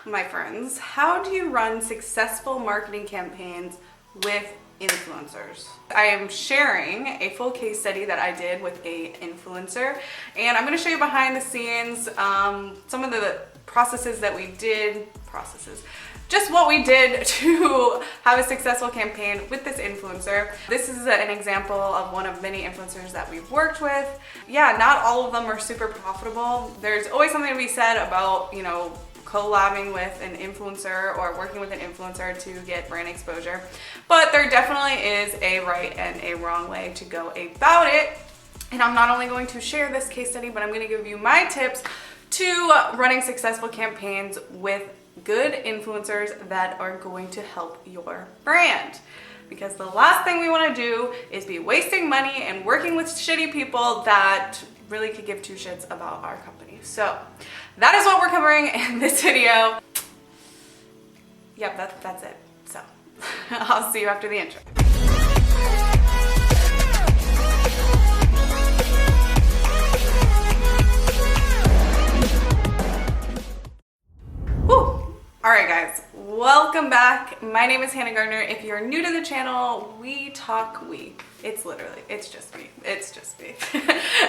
my friends, how do you run successful marketing campaigns with influencers? I am sharing a full case study that I did with a influencer, and I'm going to show you behind the scenes some of the processes that we did, just what we did to have a successful campaign with this influencer. This is an example of one of many influencers that we've worked with. Yeah, not all of them are super profitable. There's always something to be said about, you know, collabing with an influencer or working with an influencer to get brand exposure. But there definitely is a right and a wrong way to go about it. And I'm not only going to share this case study, but I'm going to give you my tips to running successful campaigns with good influencers that are going to help your brand. Because the last thing we want to do is be wasting money and working with shitty people that really could give two shits about our company. So that is what we're covering in this video. Yep, that's it. So I'll see you after the intro. Alright guys, welcome back. My name is Hannah Gardner. If you're new to the channel, it's just me.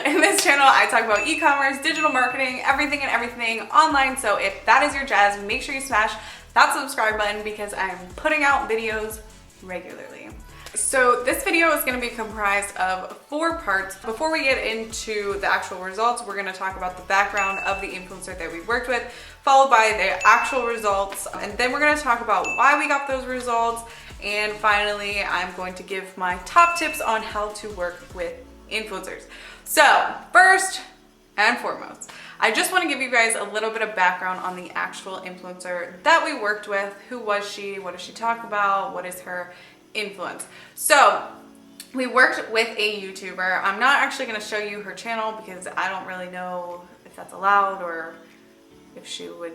In this channel, I talk about e-commerce, digital marketing, everything and everything online. So if that is your jazz, make sure you smash that subscribe button because I'm putting out videos regularly. So this video is going to be comprised of 4 parts. Before we get into the actual results, we're going to talk about the background of the influencer that we worked with, followed by the actual results, and then we're going to talk about why we got those results, and finally I'm going to give my top tips on how to work with influencers. So first and foremost, I just want to give you guys a little bit of background on the actual influencer that we worked with. Who was she? What does she talk about? What is her influence? So we worked with a YouTuber. I'm not actually going to show you her channel because I don't really know if that's allowed or if she would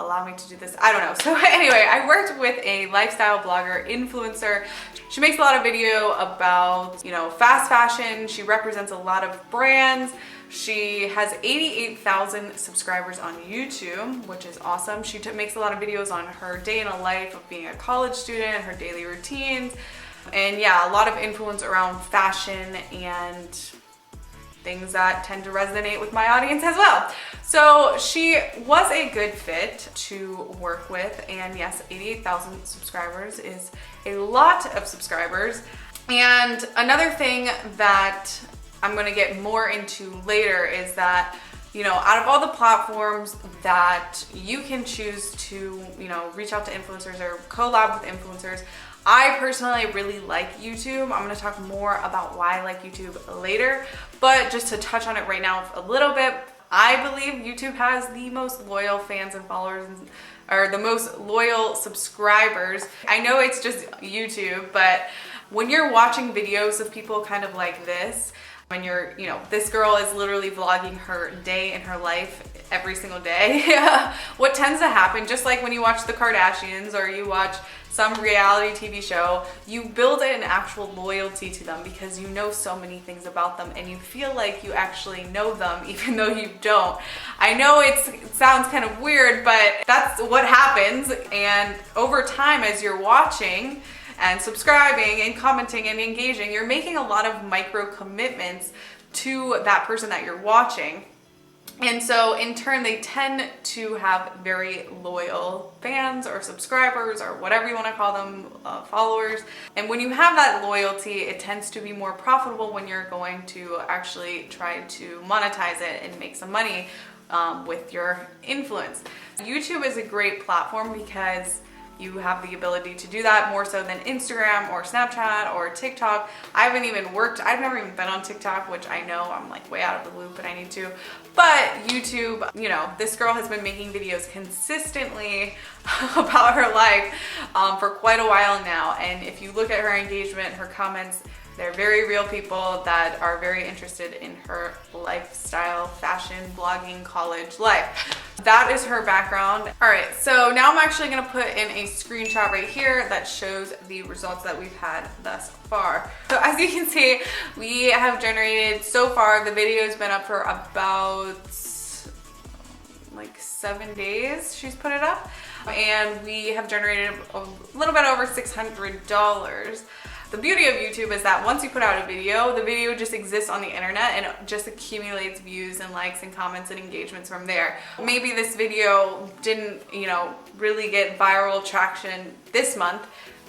allow me to do this. I don't know. So anyway, I worked with a lifestyle blogger influencer. She makes a lot of video about, you know, fast fashion. She represents a lot of brands. She has 88,000 subscribers on YouTube, which is awesome. She makes a lot of videos on her day in a life of being a college student, her daily routines, and yeah, a lot of influence around fashion and things that tend to resonate with my audience as well. So she was a good fit to work with, and yes, 88,000 subscribers is a lot of subscribers. And another thing that I'm gonna get more into later is that, you know, out of all the platforms that you can choose to, you know, reach out to influencers or collab with influencers, I personally really like YouTube. I'm gonna talk more about why I like YouTube later, but just to touch on it right now a little bit, I believe YouTube has the most loyal fans and followers, or the most loyal subscribers. I know it's just YouTube, but when you're watching videos of people kind of like this, when you're, you know, this girl is literally vlogging her day in her life every single day. What tends to happen, just like when you watch the Kardashians or you watch some reality TV show, you build an actual loyalty to them because you know so many things about them and you feel like you actually know them even though you don't. I know it sounds kind of weird, but that's what happens. And over time, as you're watching and subscribing and commenting and engaging, you're making a lot of micro commitments to that person that you're watching. And so in turn, they tend to have very loyal fans or subscribers or whatever you want to call them, followers. And when you have that loyalty, it tends to be more profitable when you're going to actually try to monetize it and make some money with your influence. YouTube is a great platform because you have the ability to do that more so than Instagram or Snapchat or TikTok. I've never even been on TikTok, which I know I'm like way out of the loop and I need to. But YouTube, you know, this girl has been making videos consistently about her life for quite a while now. And if you look at her engagement, her comments, they're very real people that are very interested in her lifestyle, fashion, blogging, college life. That is her background. All right, so now I'm actually gonna put in a screenshot right here that shows the results that we've had thus far. So as you can see, we have generated so far, the video's been up for about like 7 days she's put it up, and we have generated a little bit over $600. The beauty of YouTube is that once you put out a video, the video just exists on the internet and it just accumulates views and likes and comments and engagements from there. Maybe this video didn't, really get viral traction this month.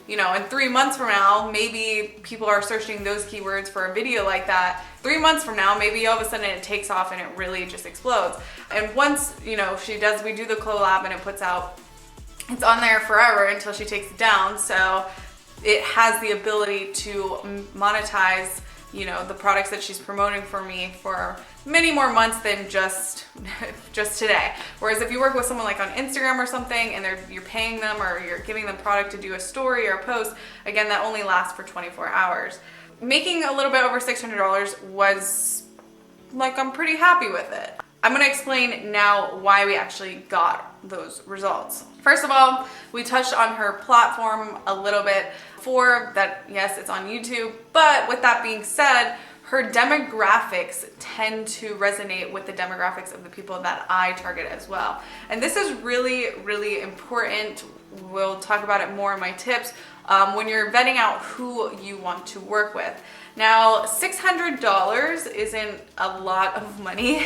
In 3 months from now, maybe people are searching those keywords for a video like that. 3 months from now, maybe all of a sudden it takes off and it really just explodes. And once, we do the collab and it puts out, it's on there forever until she takes it down. So it has the ability to monetize, the products that she's promoting for me for many more months than just today. Whereas if you work with someone like on Instagram or something and you're paying them or you're giving them product to do a story or a post, again, that only lasts for 24 hours. Making a little bit over $600 was I'm pretty happy with it. I'm gonna explain now why we actually got those results. First of all, we touched on her platform a little bit for that. Yes, it's on YouTube, but with that being said, her demographics tend to resonate with the demographics of the people that I target as well. And this is really, really important. We'll talk about it more in my tips when you're vetting out who you want to work with. Now, $600 isn't a lot of money,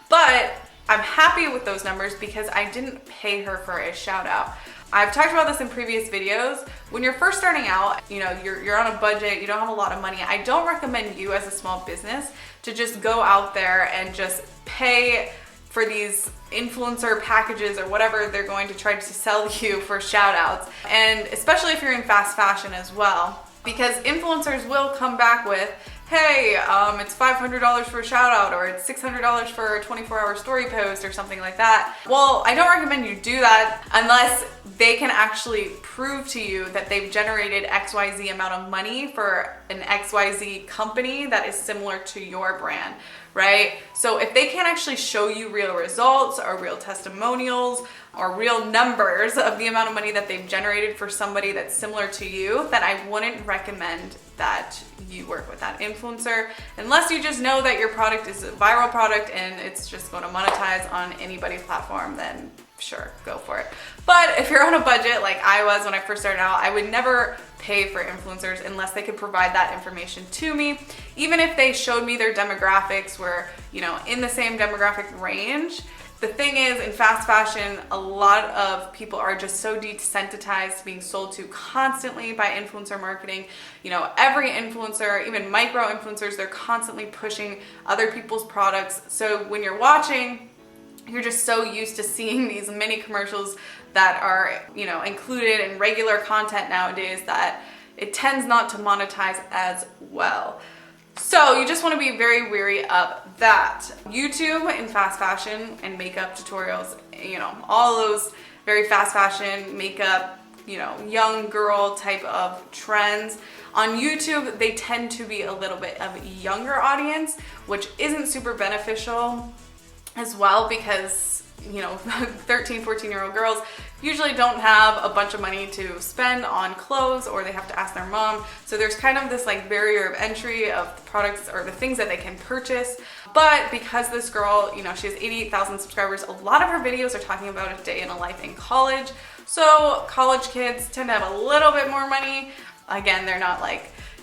but I'm happy with those numbers because I didn't pay her for a shout out. I've talked about this in previous videos. When you're first starting out, you're on a budget, you don't have a lot of money. I don't recommend you as a small business to just go out there and just pay for these influencer packages or whatever they're going to try to sell you for shout outs. And especially if you're in fast fashion as well, because influencers will come back with, hey, it's $500 for a shout out, or it's $600 for a 24-hour story post or something like that. Well, I don't recommend you do that unless they can actually prove to you that they've generated XYZ amount of money for an XYZ company that is similar to your brand, right? So if they can't actually show you real results or real testimonials or real numbers of the amount of money that they've generated for somebody that's similar to you, then I wouldn't recommend that you work with that influencer unless you just know that your product is a viral product and it's just going to monetize on anybody's platform. Then sure, go for it. But if you're on a budget like I was when I first started out, I would never pay for influencers unless they could provide that information to me. Even if they showed me their demographics were, in the same demographic range. The thing is, in fast fashion, a lot of people are just so desensitized to being sold to constantly by influencer marketing. Every influencer, even micro influencers, they're constantly pushing other people's products. So when you're watching, you're just so used to seeing these mini commercials that are, included in regular content nowadays that it tends not to monetize as well. So you just want to be very wary of that. YouTube and fast fashion and makeup tutorials, all those very fast fashion makeup, young girl type of trends. On YouTube, they tend to be a little bit of a younger audience, which isn't super beneficial as well because 13, 14-year-old girls usually don't have a bunch of money to spend on clothes, or they have to ask their mom. So there's kind of this barrier of entry of the products or the things that they can purchase. But because this girl, she has 88,000 subscribers, a lot of her videos are talking about a day in a life in college. So college kids tend to have a little bit more money. Again, they're not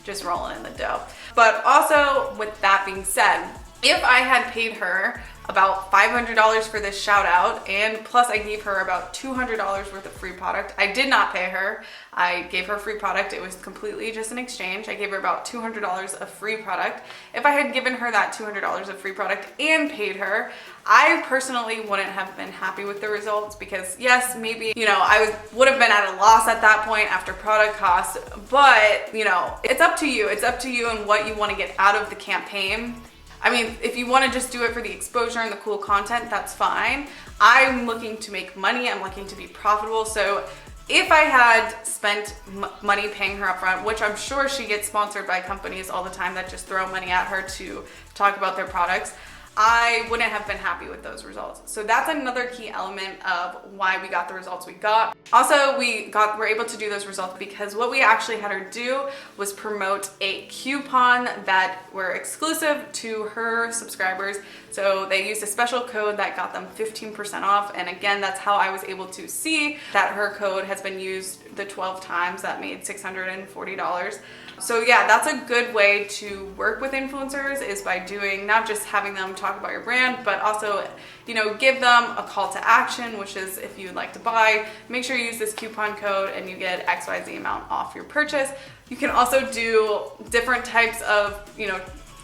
just rolling in the dough. But also, with that being said, if I had paid her about $500 for this shout out, and plus I gave her about $200 worth of free product. I did not pay her. I gave her free product. It was completely just an exchange. I gave her about $200 of free product. If I had given her that $200 of free product and paid her, I personally wouldn't have been happy with the results because yes, maybe, I would have been at a loss at that point after product cost, but it's up to you. It's up to you and what you want to get out of the campaign. I mean, if you want to just do it for the exposure and the cool content, that's fine. I'm looking to make money. I'm looking to be profitable. So if I had spent money paying her upfront, which I'm sure she gets sponsored by companies all the time that just throw money at her to talk about their products, I wouldn't have been happy with those results. So that's another key element of why we got the results we got. Also, we're able to do those results because what we actually had her do was promote a coupon that were exclusive to her subscribers. So they used a special code that got them 15% off. And again, that's how I was able to see that her code has been used the 12 times. That made $640. So yeah, that's a good way to work with influencers, is by doing, not just having them talk about your brand, but also, you know, give them a call to action, which is, if you'd like to buy, make sure you use this coupon code and you get XYZ amount off your purchase. You can also do different types of, you know,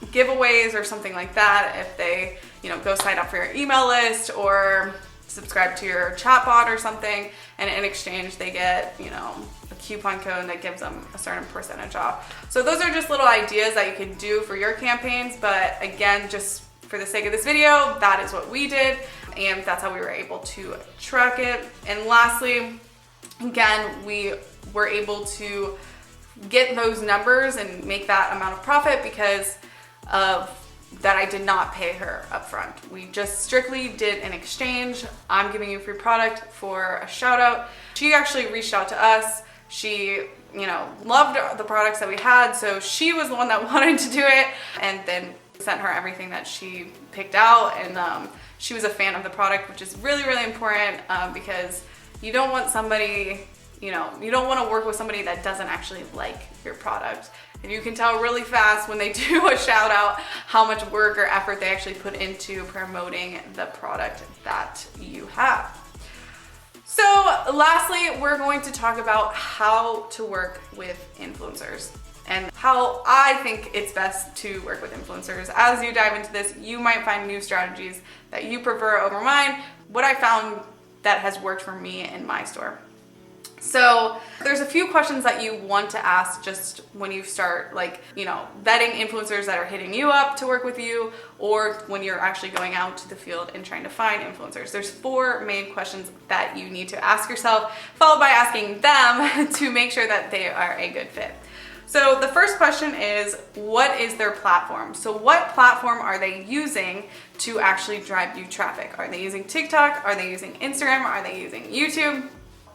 giveaways or something like that if they, you know, go sign up for your email list or subscribe to your chatbot or something, and in exchange they get, you know, a coupon code that gives them a certain percentage off. So those are just little ideas that you can do for your campaigns, but again, just for the sake of this video, that is what we did, and that's how we were able to track it. And lastly, again, we were able to get those numbers and make that amount of profit because of that I did not pay her upfront. We just strictly did an exchange. I'm giving you a free product for a shout out. She actually reached out to us. She, you know, loved the products that we had, so she was the one that wanted to do it, and then sent her everything that she picked out, and she was a fan of the product, which is really, really important, because you don't want somebody, you know, you don't want to work with somebody that doesn't actually like your product. And you can tell really fast when they do a shout out how much work or effort they actually put into promoting the product that you have. So lastly, we're going to talk about how to work with influencers and how I think it's best to work with influencers. As you dive into this, you might find new strategies that you prefer over mine. What I found that has worked for me in my store. So there's a few questions that you want to ask just when you start, like, you know, vetting influencers that are hitting you up to work with you, or when you're actually going out to the field and trying to find influencers. There's 4 main questions that you need to ask yourself, followed by asking them to make sure that they are a good fit. So the first question is, what is their platform? So what platform are they using to actually drive you traffic? Are they using TikTok? Are they using Instagram? Are they using YouTube?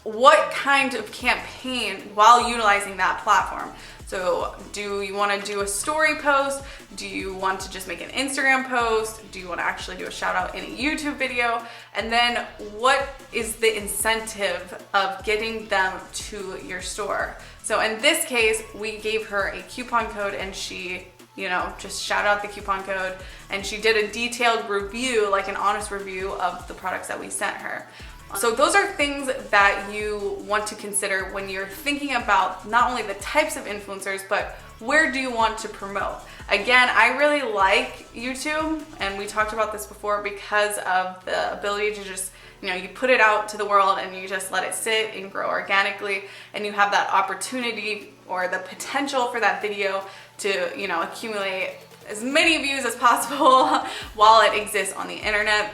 What kind of campaign while utilizing that platform? So do you want to do a story post? Do you want to just make an Instagram post? Do you want to actually do a shout out in a YouTube video? And then what is the incentive of getting them to your store? So in this case, we gave her a coupon code, and she, you know, just shout out the coupon code, and she did a detailed review, like an honest review of the products that we sent her. So those are things that you want to consider when you're thinking about not only the types of influencers, but where do you want to promote? Again, I really like YouTube, and we talked about this before, because of the ability to just, you know, you put it out to the world and you just let it sit and grow organically, and you have that opportunity or the potential for that video to, you know, accumulate as many views as possible while it exists on the internet.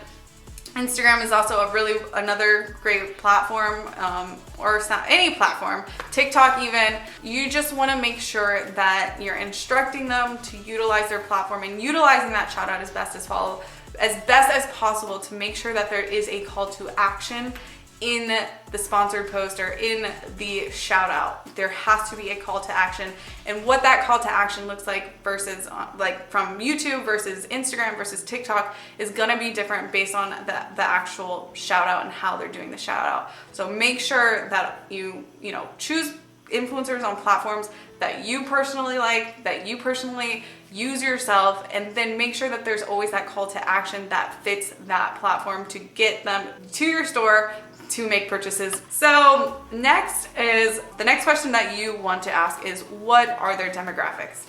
Instagram is also another great platform, or it's not any platform, TikTok even. You just want to make sure that you're instructing them to utilize their platform and utilizing that shout out as best as possible to make sure that there is a call to action in the sponsored post or in the shout out. There has to be a call to action, and what that call to action looks like versus like from YouTube versus Instagram versus TikTok is gonna be different based on the actual shout out and how they're doing the shout out. So make sure that you know, choose influencers on platforms that you personally like, that you personally use yourself, and then make sure that there's always that call to action that fits that platform to get them to your store to make purchases. So the next question that you want to ask is, what are their demographics?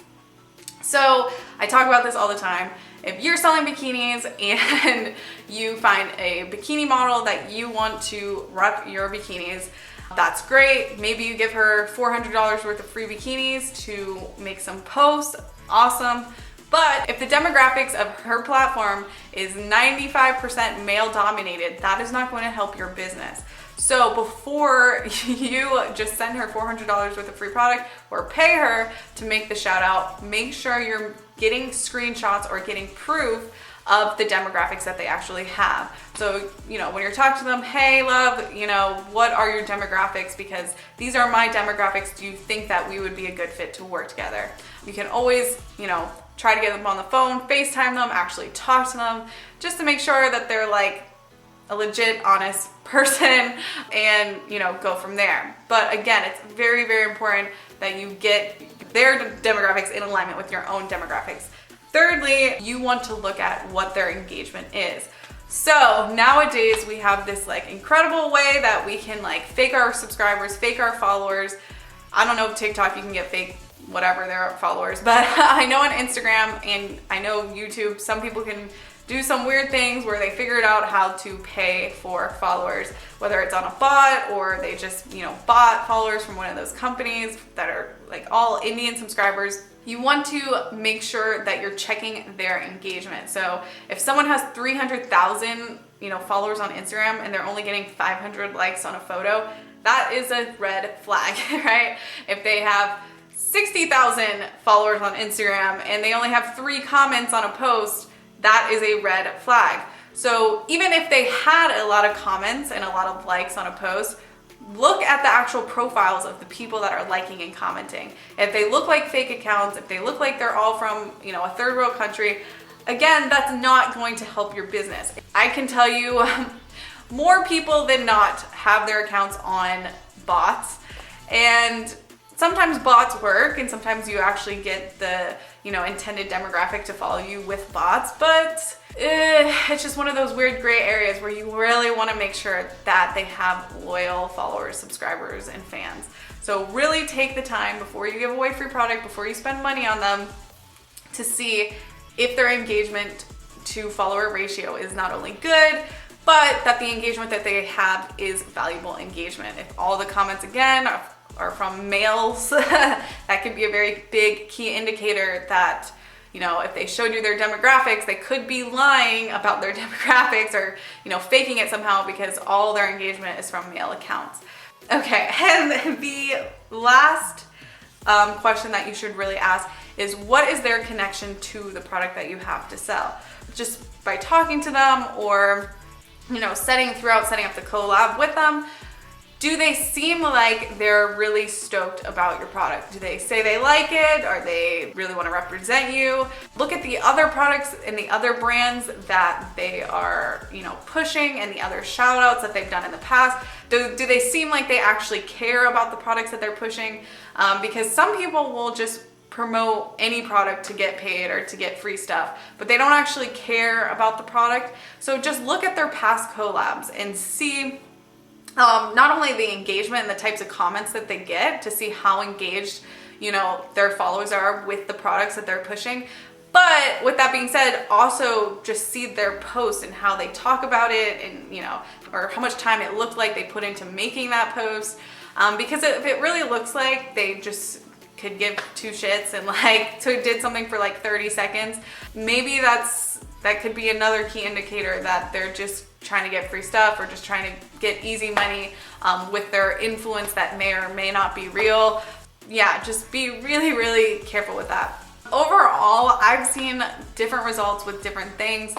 So I talk about this all the time. If you're selling bikinis and you find a bikini model that you want to rep your bikinis, that's great. Maybe you give her $400 worth of free bikinis to make some posts. Awesome. But if the demographics of her platform is 95% male dominated, that is not going to help your business. So before you just send her $400 worth of free product or pay her to make the shout out, make sure you're getting screenshots or getting proof of the demographics that they actually have. So, you know, when you're talking to them, hey love, you know, what are your demographics? Because these are my demographics. Do you think that we would be a good fit to work together? You can always, you know, try to get them on the phone, FaceTime them, actually talk to them, just to make sure that they're like a legit, honest person, and go from there. But again, it's very, very important that you get their demographics in alignment with your own demographics. Thirdly, you want to look at what their engagement is. So nowadays we have this like incredible way that we can like fake our subscribers, fake our followers. I don't know if TikTok you can get fake whatever their followers, but I know on Instagram and I know YouTube, some people can do some weird things where they figured out how to pay for followers, whether it's on a bot or they just, bought followers from one of those companies that are like all Indian subscribers. You want to make sure that you're checking their engagement. So if someone has 300,000, followers on Instagram and they're only getting 500 likes on a photo, that is a red flag, right? If they have 60,000 followers on Instagram and they only have 3 comments on a post, that is a red flag. So even if they had a lot of comments and a lot of likes on a post, look at the actual profiles of the people that are liking and commenting. If they look like fake accounts, if they look like they're all from, a third world country, again, that's not going to help your business. I can tell you more people than not have their accounts on bots, and sometimes bots work and sometimes you actually get the, intended demographic to follow you with bots, but it's just one of those weird gray areas where you really want to make sure that they have loyal followers, subscribers, and fans. So really take the time before you give away free product, before you spend money on them, to see if their engagement to follower ratio is not only good, but that the engagement that they have is valuable engagement. If all the comments again are from males, that could be a very big key indicator that, if they showed you their demographics, they could be lying about their demographics or, faking it somehow because all their engagement is from male accounts. Okay, and the last question that you should really ask is, what is their connection to the product that you have to sell? Just by talking to them or, setting up the collab with them, do they seem like they're really stoked about your product? Do they say they like it, or they really want to represent you? Look at the other products and the other brands that they are, pushing, and the other shout outs that they've done in the past. Do they seem like they actually care about the products that they're pushing? Because some people will just promote any product to get paid or to get free stuff, but they don't actually care about the product. So just look at their past collabs and see not only the engagement and the types of comments that they get to see how engaged, their followers are with the products that they're pushing. But with that being said, also just see their posts and how they talk about it, and, or how much time it looked like they put into making that post. Because if it really looks like they just could give 2 shits and did something for 30 seconds, maybe that could be another key indicator that they're just trying to get free stuff or just trying to get easy money with their influence that may or may not be real. Yeah, just be really, really careful with that. Overall, I've seen different results with different things.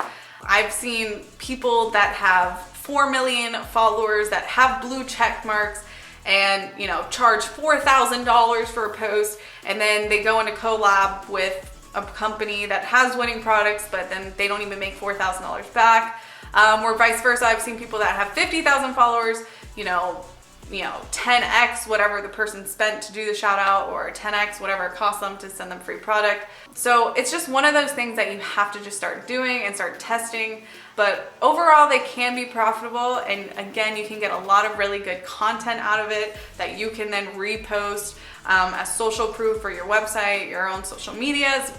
I've seen people that have 4 million followers that have blue check marks and charge $4,000 for a post, and then they go into collab with a company that has winning products, but then they don't even make $4,000 back. Or vice versa, I've seen people that have 50,000 followers, 10x whatever the person spent to do the shout out, or 10x whatever it costs them to send them free product. So it's just one of those things that you have to just start doing and start testing. But overall, they can be profitable, and again, you can get a lot of really good content out of it that you can then repost as social proof for your website, your own social medias,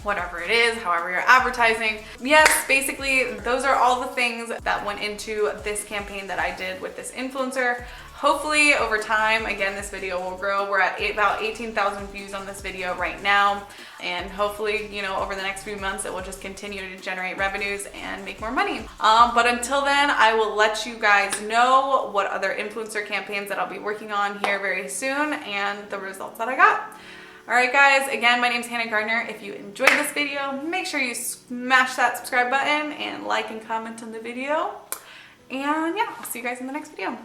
whatever it is, however you're advertising. Yes, basically, those are all the things that went into this campaign that I did with this influencer. Hopefully over time, again, this video will grow. We're at about 18,000 views on this video right now. And hopefully, over the next few months, it will just continue to generate revenues and make more money. But until then, I will let you guys know what other influencer campaigns that I'll be working on here very soon and the results that I got. All right, guys, again, my name's Hannah Gardner. If you enjoyed this video, make sure you smash that subscribe button and like and comment on the video. And yeah, I'll see you guys in the next video.